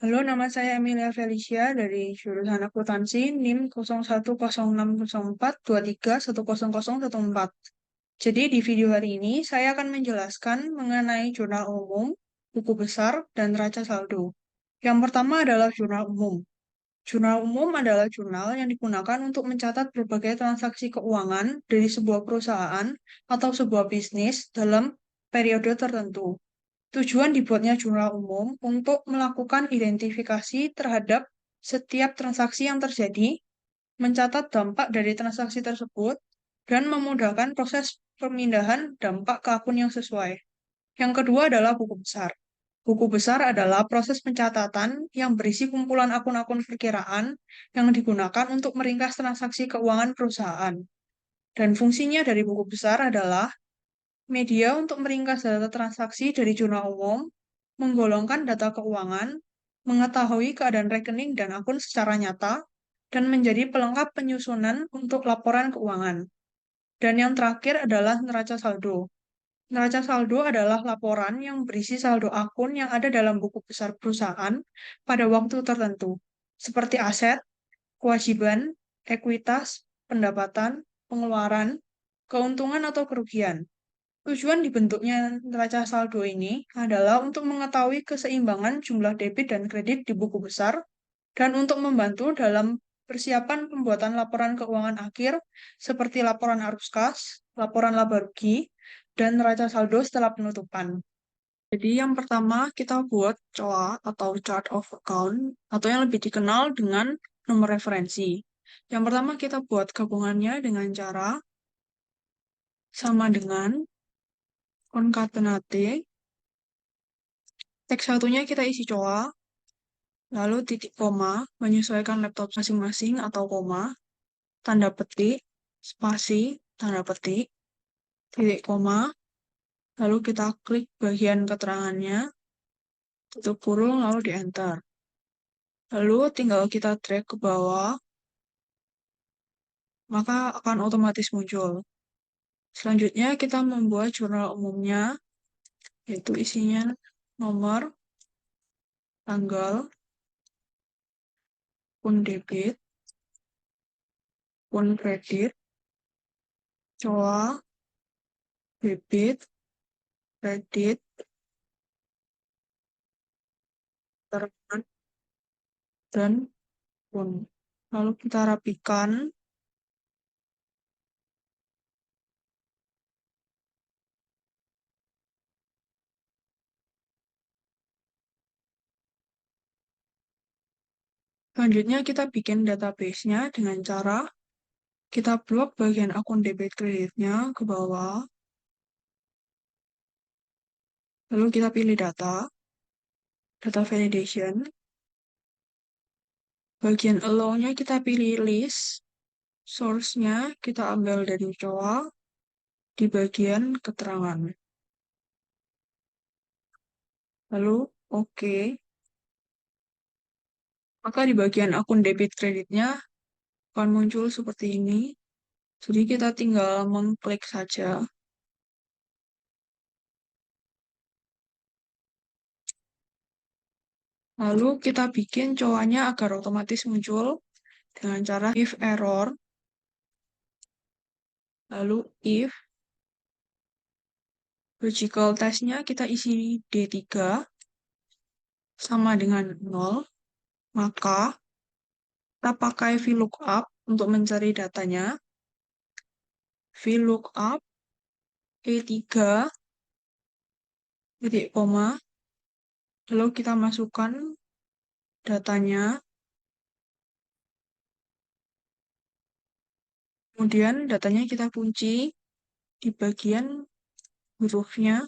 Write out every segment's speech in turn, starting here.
Halo, nama saya Emilia Felicia dari jurusan Akuntansi NIM 01060423100014. Jadi di video hari ini saya akan menjelaskan mengenai jurnal umum, buku besar, dan neraca saldo. Yang pertama adalah jurnal umum. Jurnal umum adalah jurnal yang digunakan untuk mencatat berbagai transaksi keuangan dari sebuah perusahaan atau sebuah bisnis dalam periode tertentu. Tujuan dibuatnya jurnal umum untuk melakukan identifikasi terhadap setiap transaksi yang terjadi, mencatat dampak dari transaksi tersebut, dan memudahkan proses pemindahan dampak ke akun yang sesuai. Yang kedua adalah buku besar. Buku besar adalah proses pencatatan yang berisi kumpulan akun-akun perkiraan yang digunakan untuk meringkas transaksi keuangan perusahaan. Dan fungsinya dari buku besar adalah media untuk meringkas data transaksi dari jurnal umum, menggolongkan data keuangan, mengetahui keadaan rekening dan akun secara nyata, dan menjadi pelengkap penyusunan untuk laporan keuangan. Dan yang terakhir adalah neraca saldo. Neraca saldo adalah laporan yang berisi saldo akun yang ada dalam buku besar perusahaan pada waktu tertentu, seperti aset, kewajiban, ekuitas, pendapatan, pengeluaran, keuntungan atau kerugian. Tujuan dibentuknya neraca saldo ini adalah untuk mengetahui keseimbangan jumlah debit dan kredit di buku besar dan untuk membantu dalam persiapan pembuatan laporan keuangan akhir seperti laporan arus kas, laporan laba rugi, dan neraca saldo setelah penutupan. Jadi yang pertama kita buat COA atau Chart of Account atau yang lebih dikenal dengan nomor referensi. Yang pertama kita buat gabungannya dengan cara sama dengan concatenate. Teks satunya kita isi COA, lalu titik koma, menyesuaikan laptop masing-masing atau koma, tanda petik, spasi, tanda petik, titik koma, lalu kita klik bagian keterangannya, tutup kurung, lalu di enter. Lalu tinggal kita drag ke bawah, maka akan otomatis muncul. Selanjutnya kita membuat jurnal umumnya, yaitu isinya nomor, tanggal, pun debit, pun kredit, COA, debit, kredit, terman, dan pun. Lalu kita rapikan. Selanjutnya kita bikin database-nya dengan cara kita blok bagian akun debit kreditnya ke bawah. Lalu kita pilih data validation. Bagian allow-nya kita pilih list. Source-nya kita ambil dari COA di bagian keterangan. Lalu oke. Maka di bagian akun debit kreditnya akan muncul seperti ini. Jadi kita tinggal mengklik saja. Lalu kita bikin COA-nya agar otomatis muncul dengan cara if error. Lalu if logical test-nya kita isi D3 sama dengan 0, maka kita pakai VLOOKUP untuk mencari datanya. VLOOKUP E3 titik koma, lalu kita masukkan datanya, kemudian datanya kita kunci di bagian hurufnya.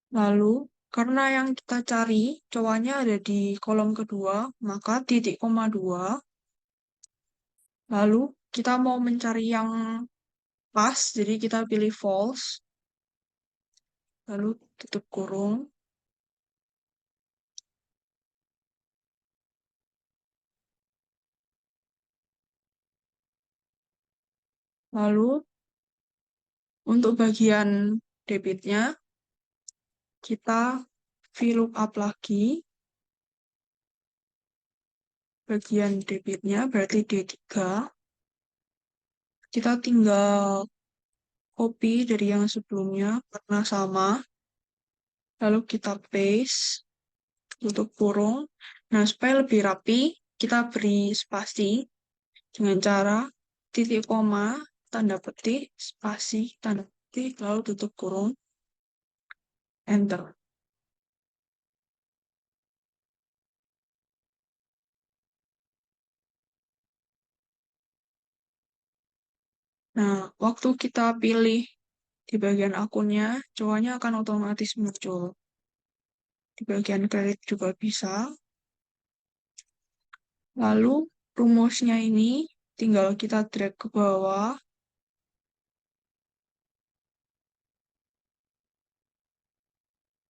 Lalu, karena yang kita cari cowoknya ada di kolom kedua, maka titik koma 2. Lalu, kita mau mencari yang pas, jadi kita pilih false. Lalu, tutup kurung. Lalu, untuk bagian debitnya, kita VLOOKUP lagi bagian debitnya, berarti D3. Kita tinggal copy dari yang sebelumnya, karena sama. Lalu kita paste, tutup kurung. Nah, supaya lebih rapi, kita beri spasi dengan cara titik koma, tanda petik, spasi, tanda petik, lalu tutup kurung, enter. Nah, waktu kita pilih di bagian akunnya, cowoknya akan otomatis muncul. Di bagian kredit juga bisa. Lalu, rumusnya ini tinggal kita drag ke bawah.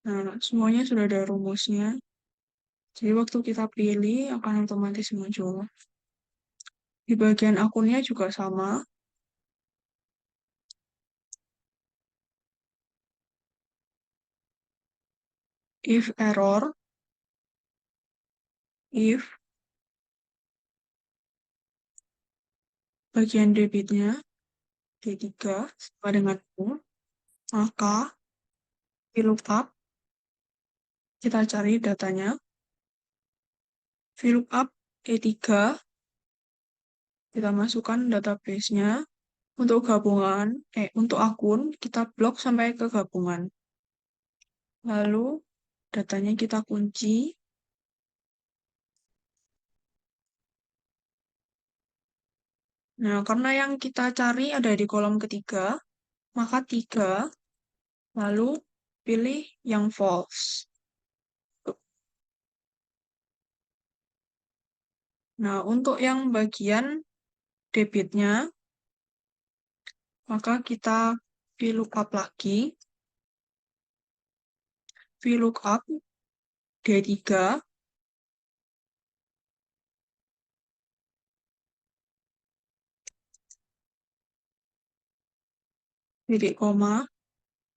Nah, semuanya sudah ada rumusnya. Jadi, waktu kita pilih, akan otomatis muncul. Di bagian akunnya juga sama. If error, if bagian debitnya D3 sama dengan nol, maka VLOOKUP, kita cari datanya, VLOOKUP E3, kita masukkan database-nya, untuk gabungan, untuk akun, kita blok sampai ke gabungan. Lalu, datanya kita kunci. Nah, karena yang kita cari ada di kolom ketiga, maka 3, lalu pilih yang false. Nah, untuk yang bagian debitnya, maka kita VLOOKUP lagi, VLOOKUP D3, titik koma,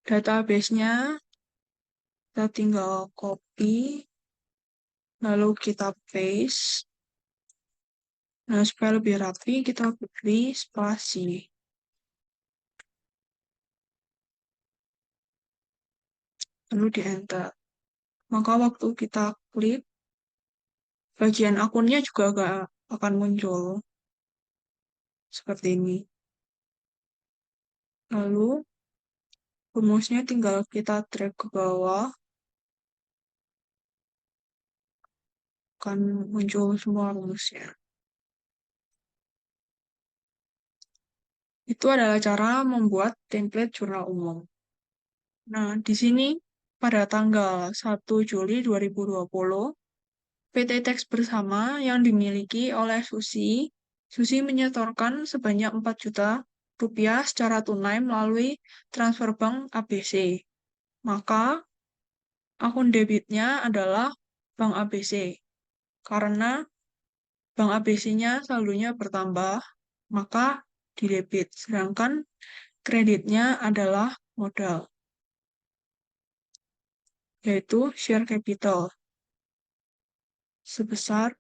database-nya kita tinggal copy, lalu kita paste. Nah, supaya lebih rapi, kita beri spasi. Lalu di-enter. Maka waktu kita klik, bagian akunnya juga gak akan muncul. Seperti ini. Lalu, rumusnya tinggal kita drag ke bawah. Akan muncul semua rumusnya. Itu adalah cara membuat template jurnal umum. Nah, di sini pada tanggal 1 Juli 2020, PT Teks Bersama yang dimiliki oleh Susi menyetorkan sebanyak 4 juta rupiah secara tunai melalui transfer bank ABC. Maka, akun debitnya adalah Bank ABC. Karena Bank ABC-nya saldonya bertambah, maka didebit. Sedangkan kreditnya adalah modal, yaitu share capital sebesar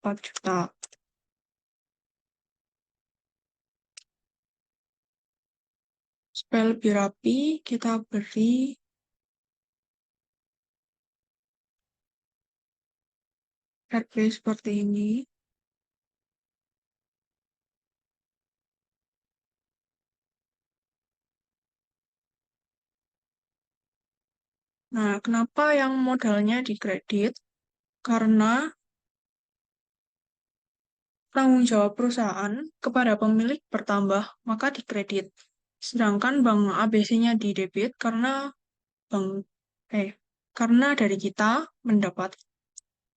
4 juta. Supaya lebih rapi, kita beri RP seperti ini. Nah, kenapa yang modalnya dikredit? Karena tanggung jawab perusahaan kepada pemilik bertambah, maka dikredit. Sedangkan bank ABC-nya didebit bank karena dari kita mendapat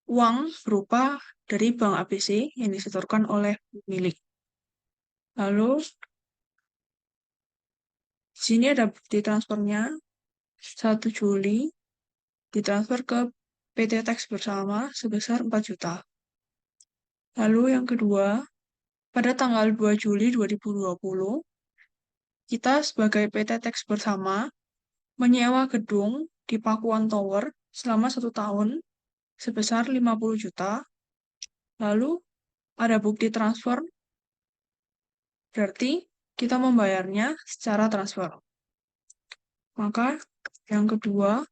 uang berupa dari Bank ABC yang disetorkan oleh pemilik. Lalu, di sini ada bukti transfernya, 1 Juli, ditransfer ke PT Teks Bersama sebesar 4 juta. Lalu yang kedua, pada tanggal 2 Juli 2020, kita sebagai PT Teks Bersama menyewa gedung di Pakuan Tower selama 1 tahun sebesar 50 juta. Lalu ada bukti transfer, berarti kita membayarnya secara transfer. Maka yang kedua,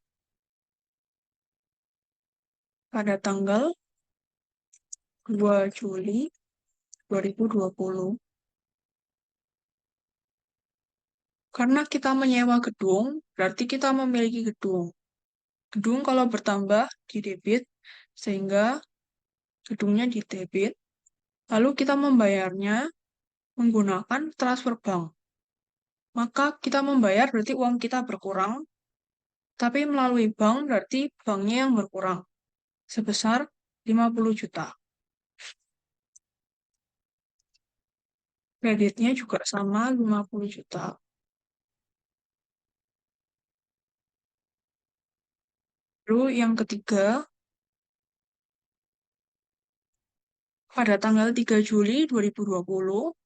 pada tanggal 2 Juli 2020, karena kita menyewa gedung, berarti kita memiliki gedung. Gedung kalau bertambah di debit, sehingga gedungnya di debit, lalu kita membayarnya menggunakan transfer bank. Maka kita membayar berarti uang kita berkurang, tapi melalui bank berarti banknya yang berkurang sebesar 50 juta. Kreditnya juga sama 50 juta. Lalu yang ketiga, pada tanggal 3 Juli 2020,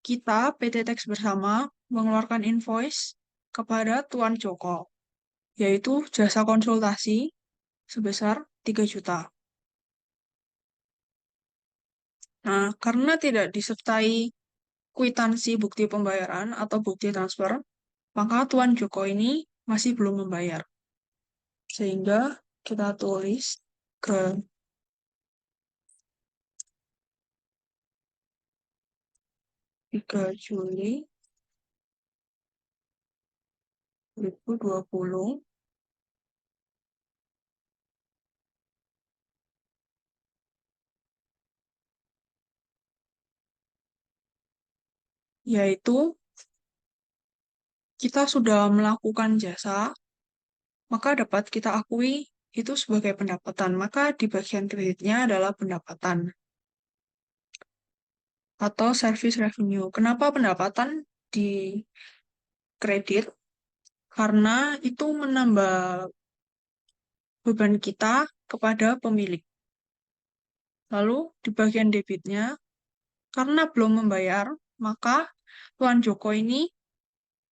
kita PT Teks Bersama mengeluarkan invoice kepada Tuan Joko, yaitu jasa konsultasi sebesar 3 juta. Nah, karena tidak disertai kwitansi bukti pembayaran atau bukti transfer, maka Tuan Joko ini masih belum membayar. Sehingga kita tulis ke 3 Juli 2020, yaitu kita sudah melakukan jasa, maka dapat kita akui itu sebagai pendapatan. Maka di bagian kreditnya adalah pendapatan atau service revenue. Kenapa pendapatan di kredit? Karena itu menambah beban kita kepada pemilik. Lalu di bagian debitnya, karena belum membayar, maka Tuan Joko ini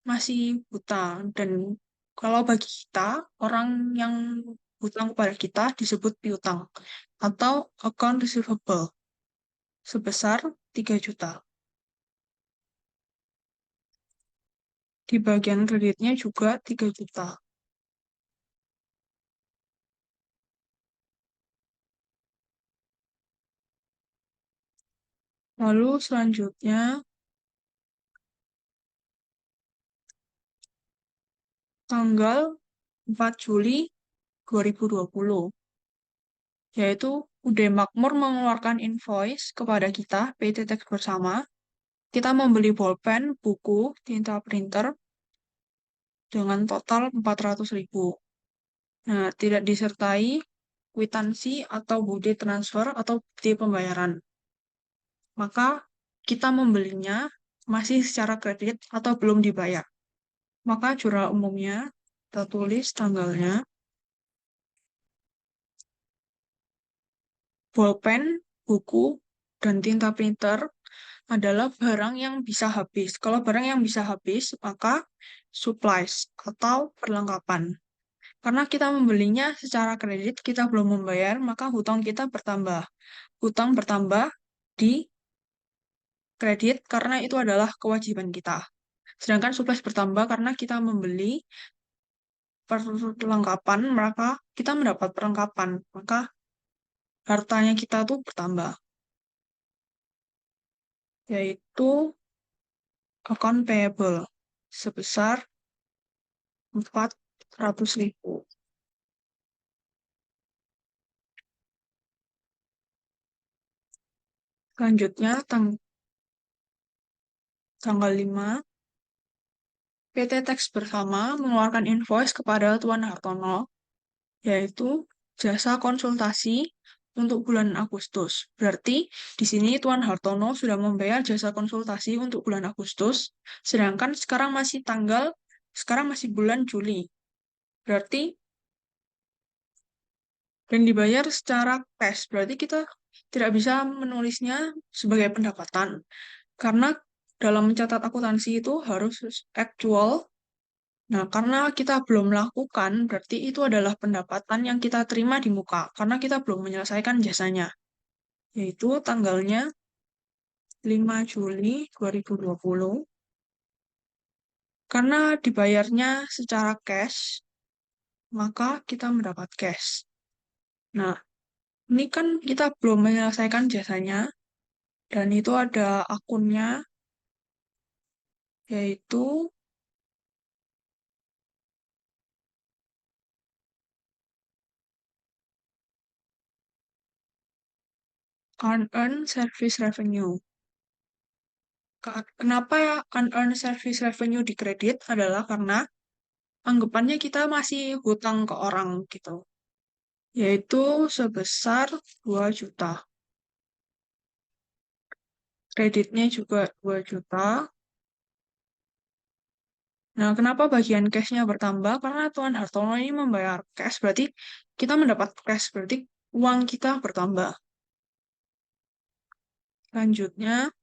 masih hutang. Dan kalau bagi kita, orang yang hutang kepada kita disebut piutang atau account receivable sebesar 3 juta. Di bagian kreditnya juga 3 juta. Lalu selanjutnya, tanggal 4 Juli 2020, yaitu UD Makmur mengeluarkan invoice kepada kita, PT Teks Bersama. Kita membeli bolpen, buku, tinta printer dengan total 400.000. Nah, tidak disertai kwitansi atau bukti transfer atau bukti pembayaran. Maka kita membelinya masih secara kredit atau belum dibayar. Maka jurnal umumnya kita tulis tanggalnya. Bolpen, buku, dan tinta printer adalah barang yang bisa habis. Kalau barang yang bisa habis, maka supplies atau perlengkapan. Karena kita membelinya secara kredit, kita belum membayar, maka hutang kita bertambah. Hutang bertambah di kredit karena itu adalah kewajiban kita. Sedangkan supplies bertambah karena kita membeli perlengkapan, maka kita mendapat perlengkapan. Maka hartanya kita tuh bertambah. Yaitu account payable sebesar 400.000. Selanjutnya, tanggal 5, PT Teks Bersama mengeluarkan invoice kepada Tuan Hartono, yaitu jasa konsultasi untuk bulan Agustus. Berarti di sini Tuan Hartono sudah membayar jasa konsultasi untuk bulan Agustus, sedangkan sekarang masih bulan Juli. Berarti dan dibayar secara cash. Berarti kita tidak bisa menulisnya sebagai pendapatan karena dalam mencatat akuntansi itu harus actual Nah, karena kita belum melakukan, berarti itu adalah pendapatan yang kita terima di muka, karena kita belum menyelesaikan jasanya, yaitu tanggalnya 5 Juli 2020, karena dibayarnya secara cash, maka kita mendapat cash. Nah, ini kan kita belum menyelesaikan jasanya, dan itu ada akunnya, yaitu Unearned Service Revenue. Kenapa ya Unearned Service Revenue dikredit adalah karena anggapannya kita masih hutang ke orang gitu, yaitu sebesar 2 juta. Kreditnya juga 2 juta. Nah, kenapa bagian cash-nya bertambah? Karena Tuan Hartono ini membayar cash, berarti kita mendapat cash, berarti uang kita bertambah. Selanjutnya,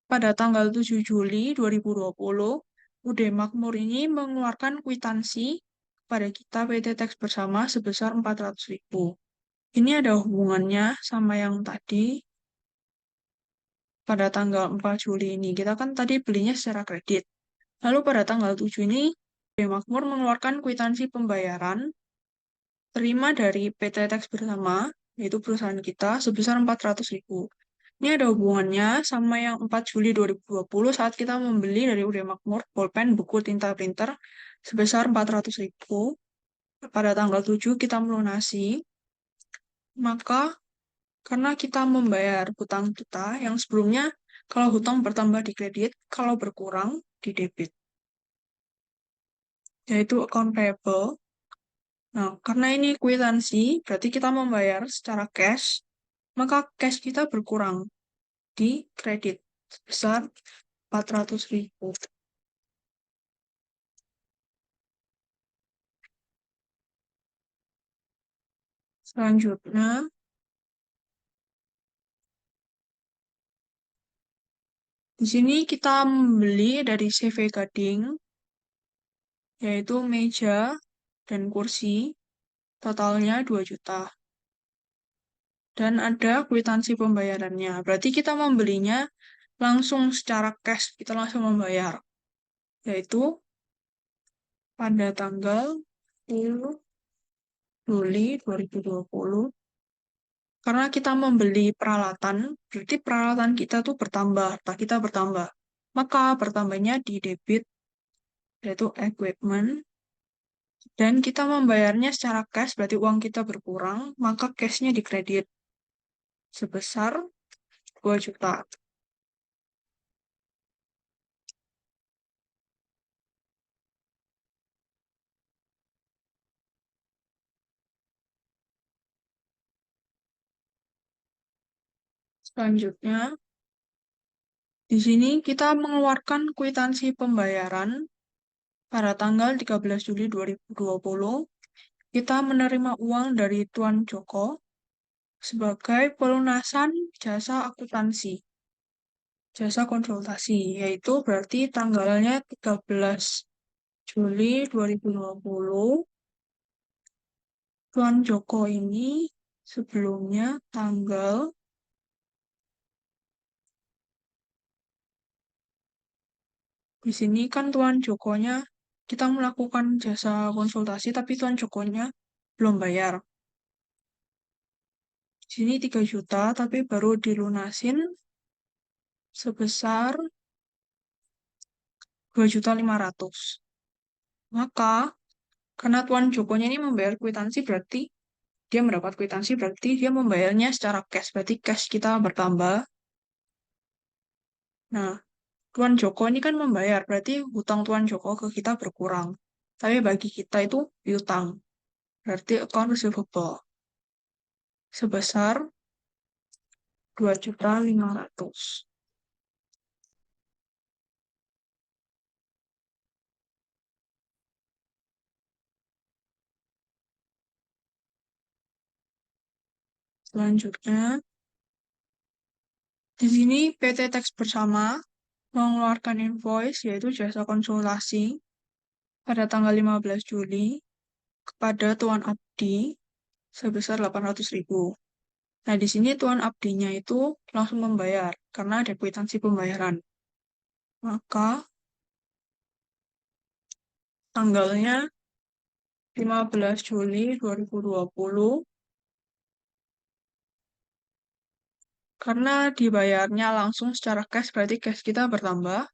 pada tanggal 7 Juli 2020, UD Makmur ini mengeluarkan kwitansi kepada kita PT Tax Bersama sebesar 400.000. Ini ada hubungannya sama yang tadi pada tanggal 4 Juli ini. Kita kan tadi belinya secara kredit. Lalu pada tanggal 7 ini, UD Makmur mengeluarkan kwitansi pembayaran terima dari PT Tax Bersama, yaitu perusahaan kita, sebesar 400.000. Ini ada hubungannya sama yang 4 Juli 2020 saat kita membeli dari UD Makmur pulpen, buku, tinta printer sebesar 400.000. Pada tanggal 7 kita melunasi, maka karena kita membayar hutang kita yang sebelumnya kalau hutang bertambah di kredit, kalau berkurang di debit, yaitu account payable. Nah, karena ini kwitansi, berarti kita membayar secara cash, maka cash kita berkurang di kredit sebesar 400.000. Selanjutnya, di sini kita membeli dari CV Gading, yaitu meja dan kursi, totalnya 2 juta. Dan ada kwitansi pembayarannya. Berarti kita membelinya langsung secara cash, kita langsung membayar. Yaitu pada tanggal 10 Juli 2020. Karena kita membeli peralatan, berarti peralatan kita tuh bertambah, harta kita bertambah. Maka bertambahnya di debit, yaitu equipment. Dan kita membayarnya secara cash, berarti uang kita berkurang, maka cashnya dikredit sebesar 2 juta. Selanjutnya, di sini kita mengeluarkan kwitansi pembayaran pada tanggal 13 Juli 2020. Kita menerima uang dari Tuan Joko sebagai pelunasan jasa akuntansi, jasa konsultasi, yaitu berarti tanggalnya 13 Juli 2020. Tuan Joko ini sebelumnya tanggal di sini kan Tuan Jokonya kita melakukan jasa konsultasi tapi Tuan Jokonya belum bayar. Di sini 3 juta tapi baru dilunasin sebesar 2.500.000. Maka karena Tuan Jokonya ini membayar kwitansi berarti dia mendapat kwitansi berarti dia membayarnya secara cash berarti cash kita bertambah. Nah, Tuan Joko ini kan membayar, berarti hutang Tuan Joko ke kita berkurang. Tapi bagi kita itu piutang, berarti account receivable sebesar 2.500.000. Selanjutnya, di sini PT Tax Bersama mengeluarkan invoice, yaitu jasa konsultasi, pada tanggal 15 Juli kepada Tuan Abdi sebesar 800.000. Nah, di sini Tuan Abdinya itu langsung membayar karena ada kwitansi pembayaran. Maka tanggalnya 15 Juli 2020 karena dibayarnya langsung secara cash berarti cash kita bertambah,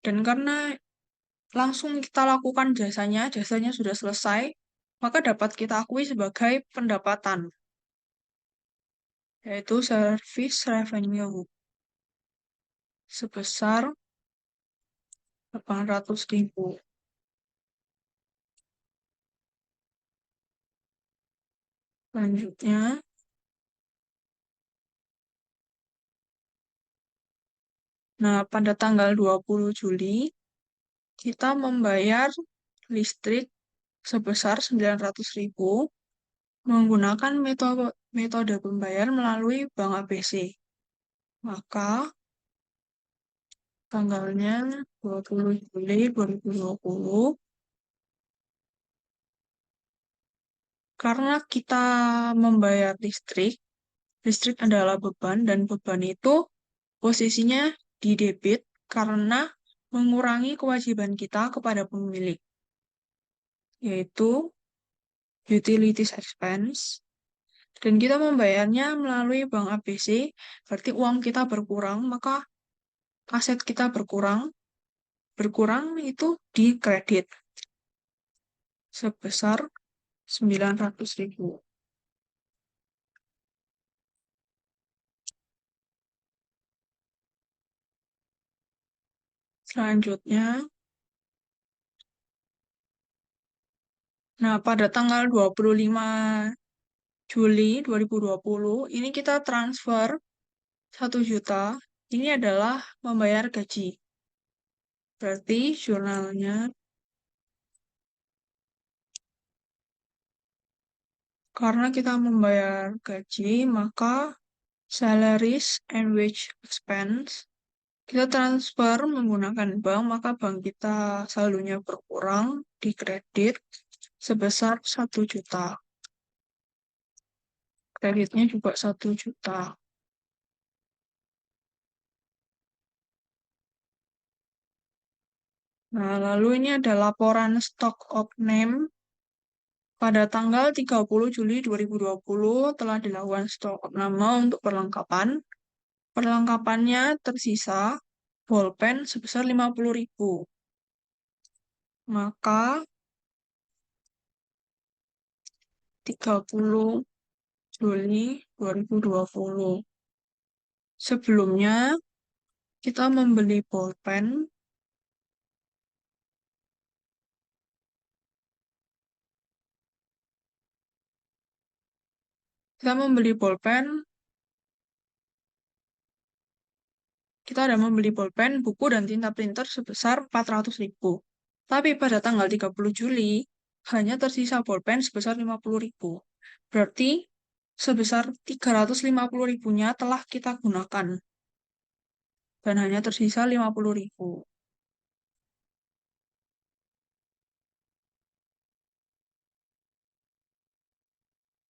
dan karena langsung kita lakukan jasanya sudah selesai, maka dapat kita akui sebagai pendapatan, yaitu service revenue sebesar 800.000. Selanjutnya, nah pada tanggal 20 Juli, kita membayar listrik sebesar 900.000 menggunakan metode pembayar melalui Bank ABC. Maka tanggalnya 20 Juli 2020, karena kita membayar listrik, listrik adalah beban dan beban itu posisinya di debit karena mengurangi kewajiban kita kepada pemilik, yaitu utilities expense, dan kita membayarnya melalui Bank ABC, berarti uang kita berkurang, maka aset kita berkurang, berkurang itu di kredit sebesar 900.000. Selanjutnya, nah pada tanggal 25 Juli 2020, ini kita transfer 1 juta. Ini adalah membayar gaji. Berarti jurnalnya, karena kita membayar gaji, maka salaries and wage expense kita transfer menggunakan bank, maka bank kita saldonya berkurang di kredit sebesar 1 juta. Kreditnya juga 1 juta. Nah, lalu ini ada laporan stock of name pada tanggal 30 Juli 2020 telah dilakukan stok nama untuk perlengkapan. Perlengkapannya tersisa bolpen sebesar 50.000. Maka 30 Juli 2020. Sebelumnya kita membeli bolpen kita membeli bolpen kita ada membeli bolpen, buku, dan tinta printer sebesar 400.000. Tapi pada tanggal 30 Juli, hanya tersisa bolpen sebesar 50.000. Berarti sebesar 350.000-nya telah kita gunakan. Dan hanya tersisa 50.000.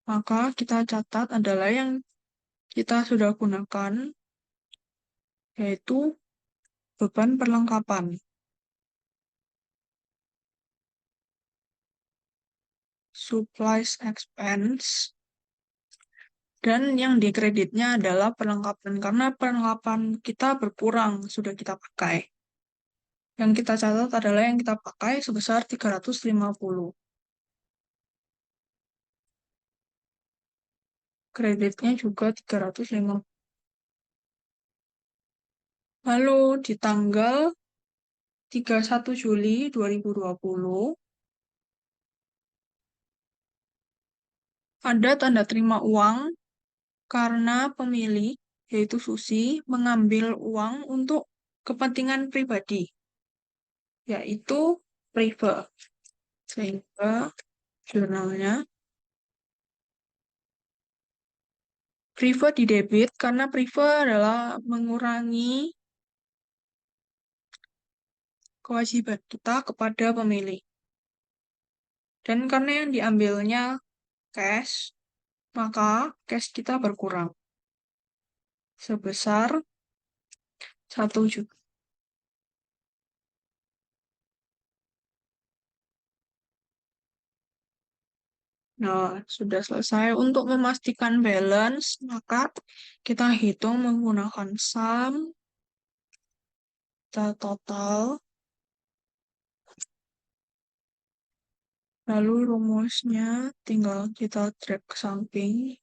Maka kita catat adalah yang kita sudah gunakan, yaitu beban perlengkapan. Supplies expense. Dan yang dikreditnya adalah perlengkapan, karena perlengkapan kita berkurang, sudah kita pakai. Yang kita catat adalah yang kita pakai sebesar 350. Kreditnya juga 350. Lalu di tanggal 31 Juli 2020, ada tanda terima uang karena pemilik, yaitu Susi, mengambil uang untuk kepentingan pribadi, yaitu Prive. Sehingga jurnalnya Prive di debit karena Prive adalah mengurangi kewajiban kita kepada pemilik. Dan karena yang diambilnya cash, maka cash kita berkurang sebesar 1 juta. Nah, sudah selesai. Untuk memastikan balance, maka kita hitung menggunakan sum, kita total, lalu rumusnya tinggal kita drag ke samping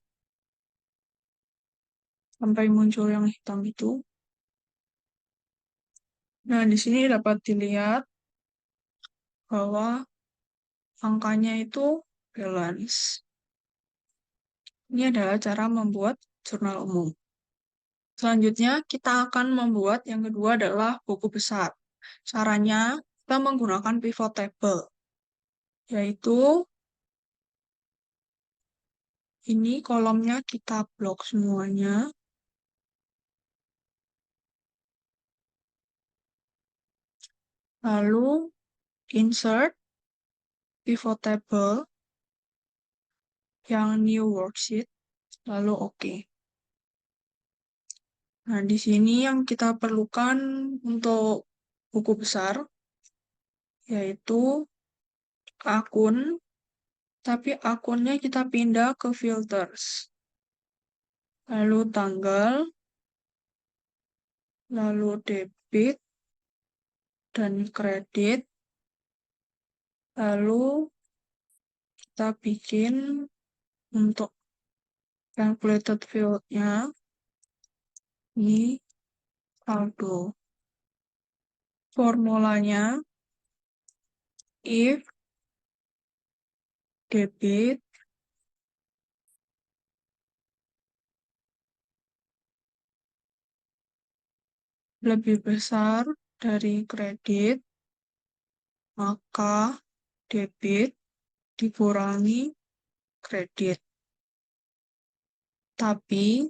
sampai muncul yang hitam itu. Nah, di sini dapat dilihat bahwa angkanya itu balance. Ini adalah cara membuat jurnal umum. Selanjutnya, kita akan membuat yang kedua adalah buku besar. Caranya, kita menggunakan pivot table, yaitu ini kolomnya kita blok semuanya, lalu insert pivot table yang new worksheet, lalu oke. Nah, di sini yang kita perlukan untuk buku besar, yaitu akun, tapi akunnya kita pindah ke filters. Lalu tanggal, lalu debit, dan kredit. Lalu kita bikin untuk calculated field-nya ini saldo. Formulanya if debit lebih besar dari kredit, maka debit dikurangi kredit. Tapi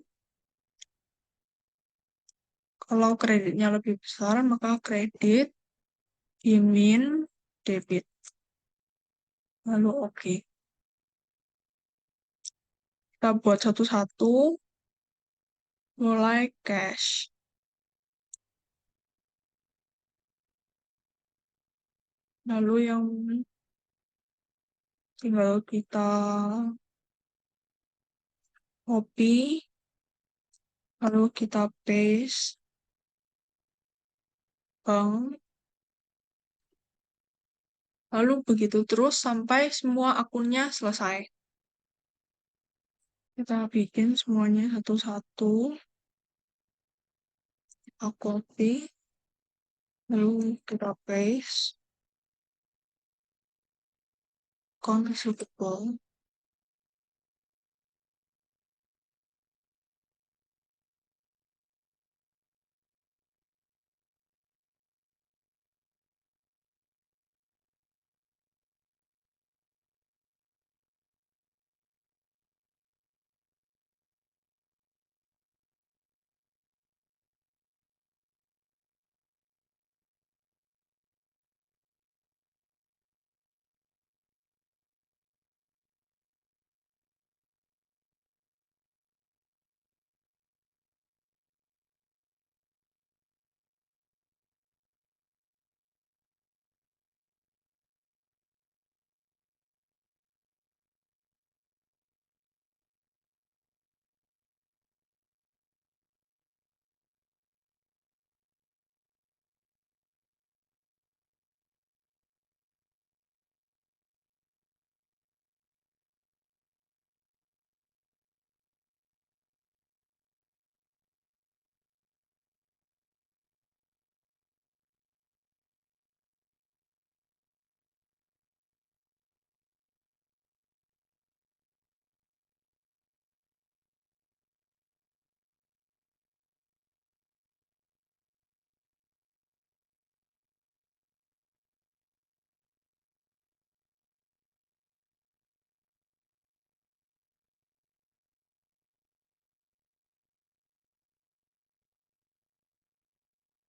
kalau kreditnya lebih besar, maka kredit dimin debit. Lalu oke. Kita buat satu-satu, mulai cash. Lalu yang tinggal kita copy, lalu kita paste bank, lalu begitu terus sampai semua akunnya selesai. Kita bikin semuanya satu-satu, kita copy, lalu kita paste, consumable.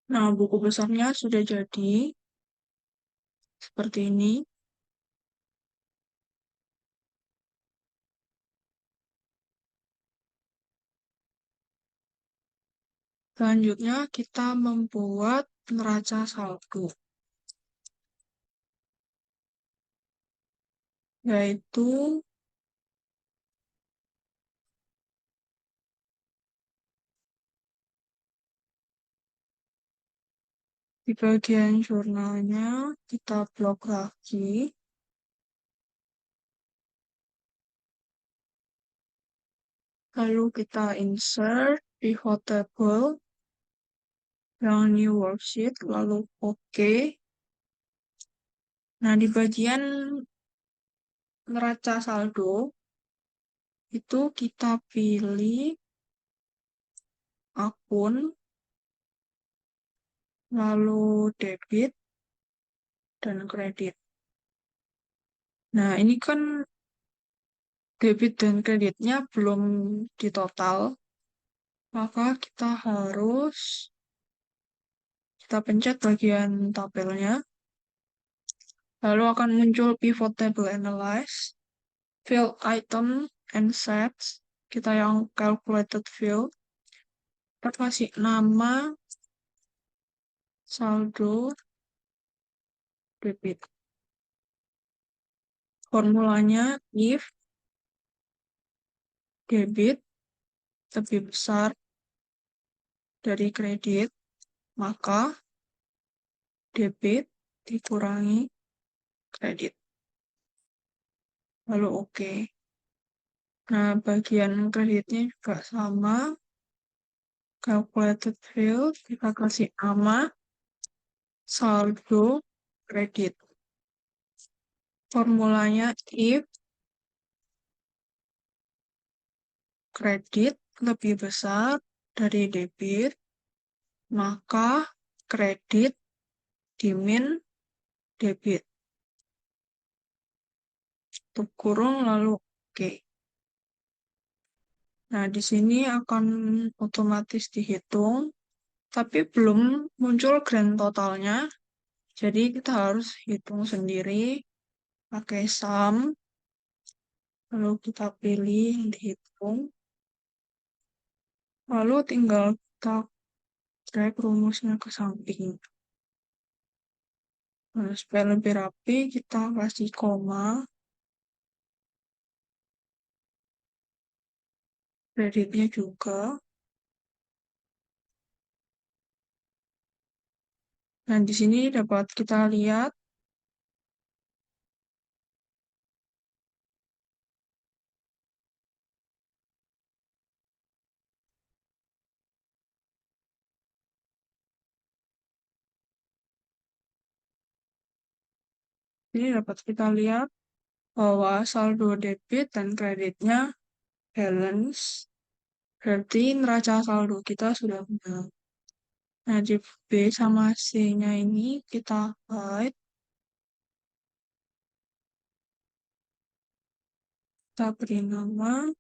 Nah, buku besarnya sudah jadi. seperti ini. Selanjutnya, kita membuat neraca saldo, yaitu di bagian jurnalnya kita blok lagi, lalu kita insert pivot table yang new worksheet, lalu oke. Nah, di bagian neraca saldo, itu kita pilih akun, lalu debit, dan kredit. Nah, ini kan debit dan kreditnya belum ditotal, maka kita pencet bagian tabelnya, lalu akan muncul pivot table analyze, field item and sets, kita yang calculated field, kita kasih nama saldo debit. Formulanya if debit lebih besar dari kredit, maka debit dikurangi kredit. Lalu oke. Nah, bagian kreditnya juga sama. Calculated field, kita kasih nama saldo kredit. Formulanya if kredit lebih besar dari debit, maka kredit dimin debit. Tutup kurung lalu oke. Nah, di sini akan otomatis dihitung, tapi belum muncul grand totalnya. Jadi kita harus hitung sendiri pakai sum, lalu kita pilih yang dihitung, lalu tinggal kita drag rumusnya ke samping. Nah, supaya lebih rapi, kita kasih koma, kreditnya juga. Nah, di sini dapat kita lihat bahwa saldo debit dan kreditnya balance, berarti neraca saldo kita sudah benar. Nah, di B sama C-nya ini kita hide, kita beri nama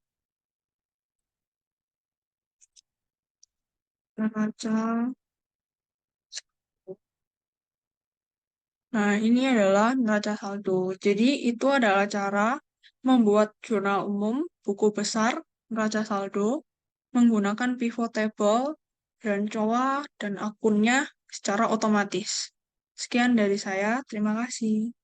neraca. Nah, ini adalah neraca saldo. Jadi, itu adalah cara membuat jurnal umum, buku besar, neraca saldo, menggunakan pivot table, dan COA, dan akunnya secara otomatis. Sekian dari saya, terima kasih.